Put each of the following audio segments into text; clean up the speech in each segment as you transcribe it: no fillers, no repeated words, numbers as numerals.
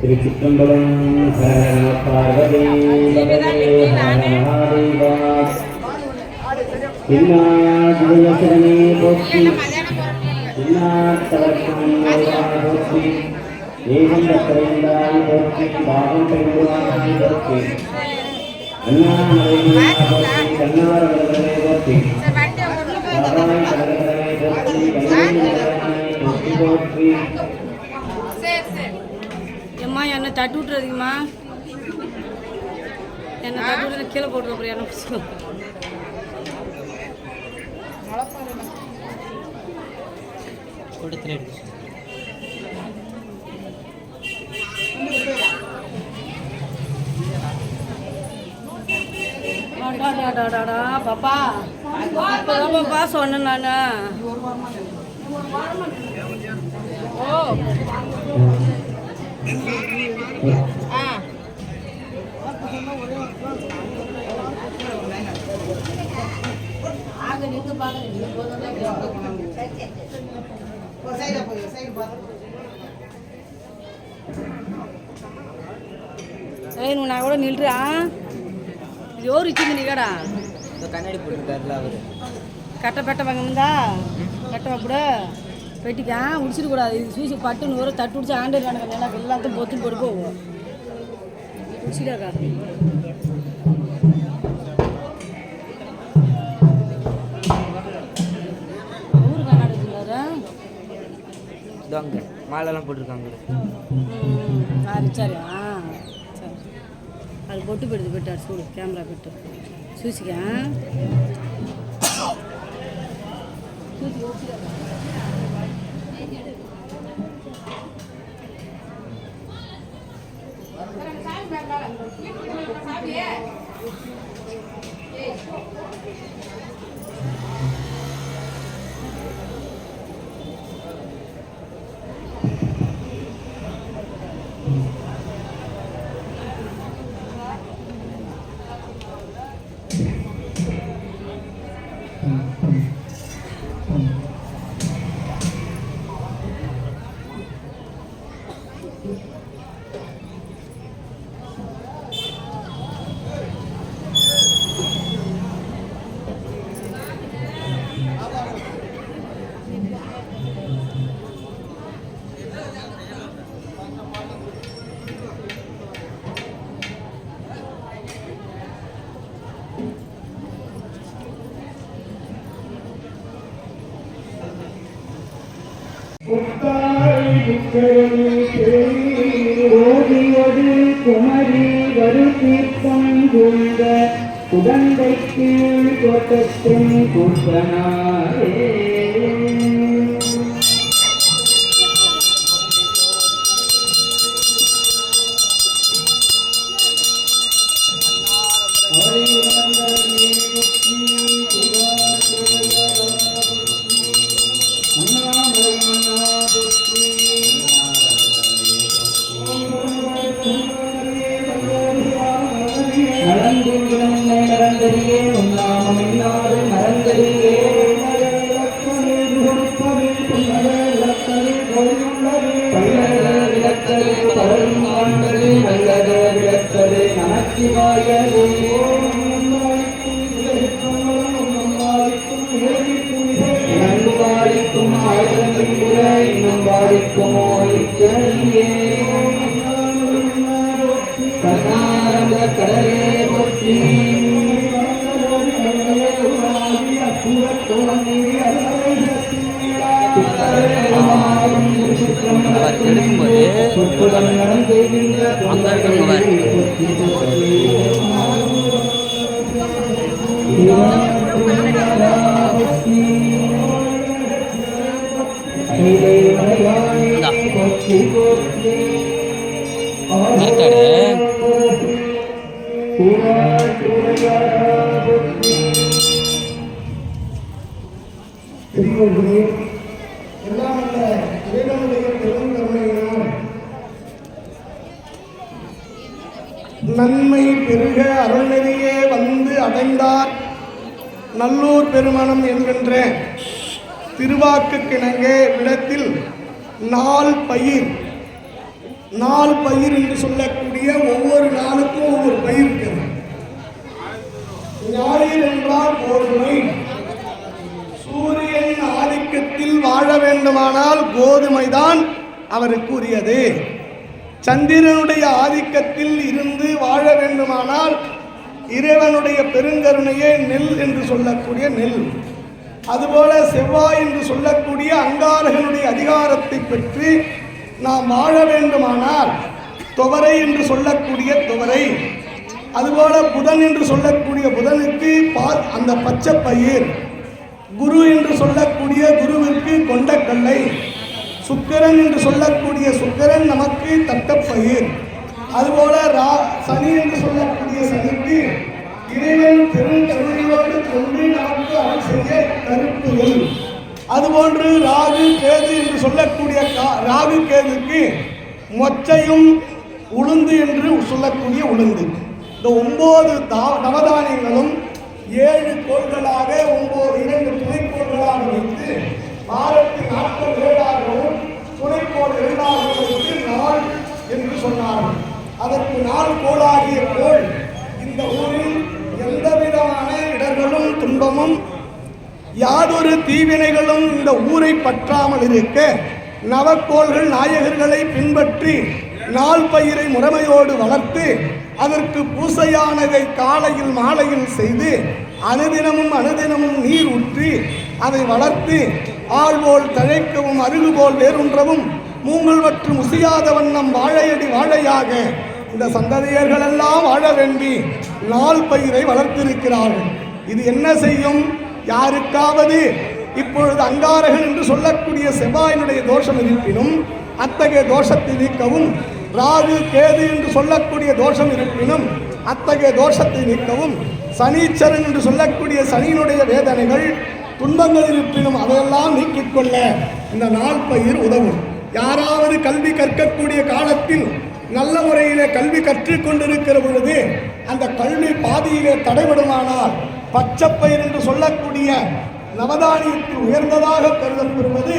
திருச்சிற்றம்பலம் பார்வதி பின்னாடியசரமே போற்றி பின்னாட்டவர்க்கும் போற்றி ஏகம்பத்திரைந்தாய் போற்றி பாகம் பெருமானாய் போற்றி அண்ணாமலை போற்றி கண்ணாரவர்களே போற்றி பாதாய் கடற்கரை போற்றி போற்றி போற்றி. அம்மா என்னை தட்டு விட்டுறதுங்கம்மா, என்னை தட்டு விட்டு கீழே போட்டுருவோம். அப்புறம் என்ன பாப்பா பாப்பா சொன்னேன் நான். ஓ நான் கூட நில்றா யோர் இச்சுங்க நீக்கடா கண்ணாடி போட்டுருக்காருல அவரு கட்ட பெட்ட வாங்கந்தா கட்ட கூட பெட்டிக்கா உடிச்சிட்டு கூடாது. இது சூசி பட்டுன்னு ஒரு தட்டு உடிச்சு ஆண்டு கணக்கு எனக்கு எல்லாத்தையும் பொத்துன்னு போட்டு போவோம். உடிச்சிடாக்கா ஊரு கண்ணாடி இருந்தாரா அங்கே மாலெல்லாம் போட்டிருக்காங்க. ரிச்சாரியா சரி அது பொட்டு போயிடுது போயிட்டார் சூடு கேமரா போயிட்டு சூசிக்கா ஓதியது குமரி வரு தீர்த்தம் கொண்ட குடந்தைக்கு தோட்டத்தின் கூட்டனாரே நன்மை பெருக அருள்நெறியே வந்து அடைந்தார் நல்லூர் பெருமணம் என்கின்ற திருவாக்கு கிணங்க விடத்தில் நாள் பயிர் நாள் பயிர் என்று சொல்லக்கூடிய ஒவ்வொரு நாளுக்கும் ஒவ்வொரு பயிர் இருக்கிறது. ஞாயிறு என்றால் கோதுமை. சூரியன் ஆதிக்கத்தில் வாழ வேண்டுமானால் கோதுமைதான் அவருக்கு உரியது. சந்திரனுடைய ஆதிக்கத்தில் இருந்து வாழ வேண்டுமானால் இறைவனுடைய பெருங்கருணையே நெல் என்று சொல்லக்கூடிய நெல். அதுபோல செவ்வாய் என்று சொல்லக்கூடிய அங்காரகனுடைய அதிகாரத்தை பெற்று நாம் வாழ வேண்டுமானால் துவரை என்று சொல்லக்கூடிய துவரை. அதுபோல புதன் என்று சொல்லக்கூடிய புதனுக்கு அந்த பச்சை பயிர். குரு என்று சொல்லக்கூடிய குருவிற்கு கொண்டக்கல்லை. சுக்கிரன் என்று சொல்லக்கூடிய சுக்கிரன் நமக்கு தட்டப்பயிர். அதுபோல சனி என்று சொல்லக்கூடிய சனிக்கு இறைவன் பெருங்கருணையோடு கொண்டு நமக்கு அருள் செய்ய கருப்புகள். அதுபோன்று ராகு கேது என்று சொல்லக்கூடிய ராகு கேதுக்கு மொச்சையும் உளுந்து என்று சொல்லக்கூடிய உளுந்து. இந்த 9 நவதானியங்களும் 7 கோள்களாக 2 துணைக்கோள்களாக வைத்து வாரத்தின் நாட்கள் 7ஆகவும் துணைக்கோள் 2ஆக வைத்து நாள் என்று சொன்னார்கள். அதற்கு நாள் கோளாகிய கோள் இந்த ஊரில் எந்தவிதமான இடர்களும் துன்பமும் யாதொரு தீவினைகளும் இந்த ஊரை பற்றாமல் இருக்க நவக்கோள்கள் நாயகர்களை பின்பற்றி நாள் பயிரை முறைமையோடு வளர்த்து அதற்கு பூசையானதை காலையில் மாலையில் செய்து அனுதினமும் நீர் ஊற்றி அதை வளர்த்து ஆள்போல் தழைக்கவும் அருகுபோல் வேறுன்றவும் மூங்கல் மற்றும் உசியாத வண்ணம் வாழையடி வாழையாக இந்த சந்ததியர்கள் எல்லாம் வாழ வேண்டி நாள் பயிரை வளர்த்திருக்கிறார்கள். இது என்ன செய்யும்? யாருக்காவது இப்பொழுது அங்காரகன் என்று சொல்லக்கூடிய செவ்வாயினுடைய தோஷம் இருப்பினும் அத்தகைய தோஷத்தை நீக்கவும், ராகு கேது என்று சொல்லக்கூடிய தோஷம் இருப்பினும் அத்தகைய தோஷத்தை நீக்கவும், சனீச்சரன் என்று சொல்லக்கூடிய சனியினுடைய வேதனைகள் துன்பங்கள் இருப்பினும் அதையெல்லாம் நீக்கிக் கொள்ள இந்த நாள் பயிர் உதவும். யாராவது கல்வி கற்கக்கூடிய காலத்தில் நல்ல முறையிலே கல்வி கற்றுக்கொண்டிருக்கிற பொழுது அந்த கல்வி பாதியிலே தடைபடுமானால் பச்சைப்பயிர் என்று சொல்லக்கூடிய நவதானியத்தில் உயர்ந்ததாக கருதப்படுவது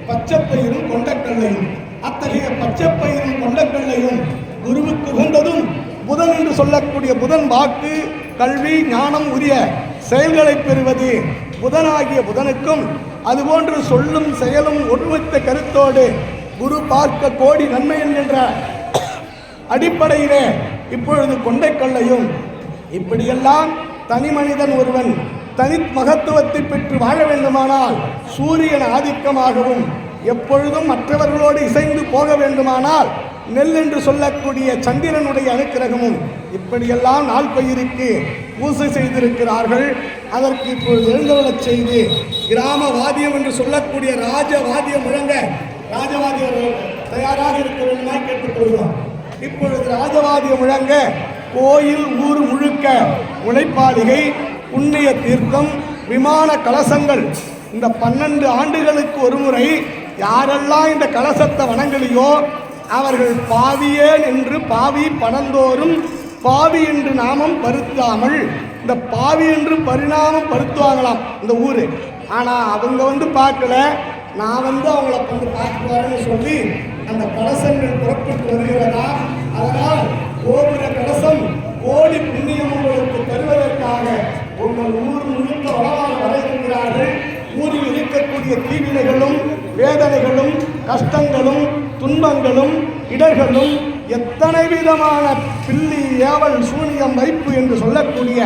பச்சைப்பயிரும் கொண்டக்கல்லையும். அத்தகைய பச்சைப்பயிரும் கொண்டக்கல்லையும் குருவுக்கு உகந்ததும் புதன் என்று சொல்லக்கூடிய புதன் வாக்கு கல்வி ஞானம் உரிய செயல்களை பெறுவது புதனாகிய புதனுக்கும், அதுபோன்று சொல்லும் செயலும் ஒருமித்த கருத்தோடு குரு பார்க்க கோடி நன்மை என்கின்ற அடிப்படையிலே இப்பொழுது கொண்டைக்கல்லையும். இப்படியெல்லாம் தனி மனிதன் ஒருவன் தனி மகத்துவத்தை பெற்று வாழ வேண்டுமானால் சூரியன் ஆதிக்கமாகவும் எப்பொழுதும் மற்றவர்களோடு இசைந்து போக வேண்டுமானால் நெல் என்று சொல்லக்கூடிய சந்திரனுடைய அனுக்கிரகமும் இப்படியெல்லாம் நாள் பயிருக்கு பூசை செய்திருக்கிறார்கள். அதற்கு இப்பொழுது எழுந்தருளச் செய்து கிராம வாத்தியம் என்று சொல்லக்கூடிய ராஜவாதியம் முழங்க ராஜவாதியர்கள் தயாராக இருக்க வேண்டுமாய் கேட்டுக்கொள்கிறோம். இப்பொழுது ராஜவாதியம் முழங்க கோயில் ஊர் முழுக்க உழைப்பாளிகை புண்ணிய தீர்த்தம் விமான கலசங்கள் இந்த 12 ஆண்டுகளுக்கு ஒரு முறை யாரெல்லாம் இந்த கலசத்தை வணங்கலையோ அவர்கள் பாவியேன் என்று பாவி பணந்தோறும் பாவி என்று நாமம் பருத்தாமல் இந்த பாவி என்று பரிணாமம் பருத்துவாங்களாம் இந்த ஊர். ஆனால் அவங்க பார்க்கல, நான் அவங்கள பார்த்து வரேன்னு சொல்லி அந்த கலசங்கள் புறப்பட்டு வருகிறதா. அதனால் கோபுர கலசம் கோடி புண்ணியம் உங்களுக்கு தருவதற்காக உங்கள் ஊர் முழுக்க வளமாக வர இருக்கிறார்கள். ஊரில் இருக்கக்கூடிய தீவினைகளும் வேதனைகளும் கஷ்டங்களும் துன்பங்களும் இடர்களும் எத்தனை விதமான பில்லி ஏவல் சூனியம் வைப்பு என்று சொல்லக்கூடிய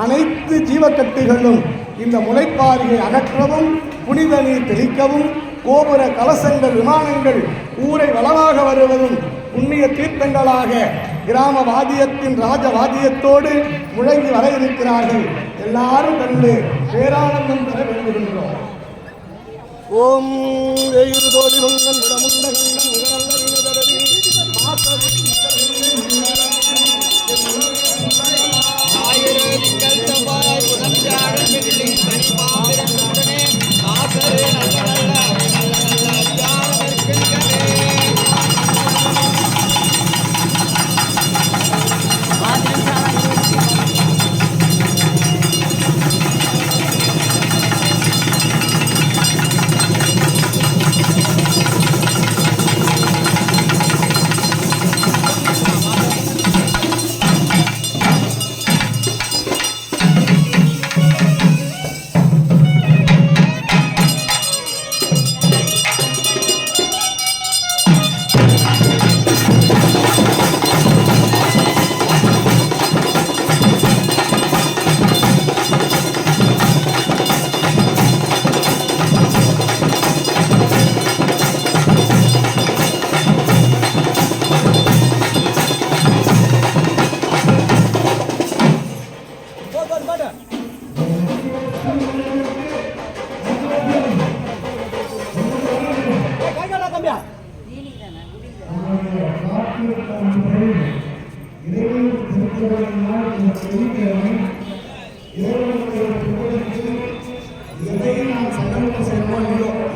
அனைத்து ஜீவக்கட்டுகளும் இந்த முளைப்பாரியை அகற்றவும் புனித நீர் தெளிக்கவும் கோபுர கலசங்கள் விமானங்கள் ஊரை வளமாக வருவதும் புண்ணிய தீர்த்தங்களாக கிராம வாத்தியத்தின் ராஜவாதியத்தோடு முழங்கி வர இருக்கிறார்கள். எல்லாரும் கண்டு பேரானந்தம் பெற வேண்டுகின்றோம். ஓம் தோழி மங்கன் விடமுண்டகண்டன் நிகழல்ல வினதரவி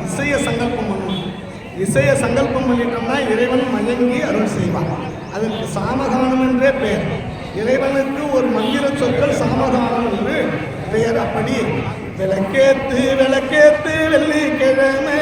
இசைய சங்கல்பம் பண்ணணும். இசைய சங்கல்பம் பண்ணிட்டோம்னா இறைவன் மயங்கி அருள் செய்வான். அதுக்கு சாமகானம் என்றே பெயர். இறைவனுக்கு ஒரு மந்திர சொற்கள் சாமகானம் என்று பெயர். அப்படி விளக்கேத்து விளக்கேத்து வெள்ளிக்கிழமை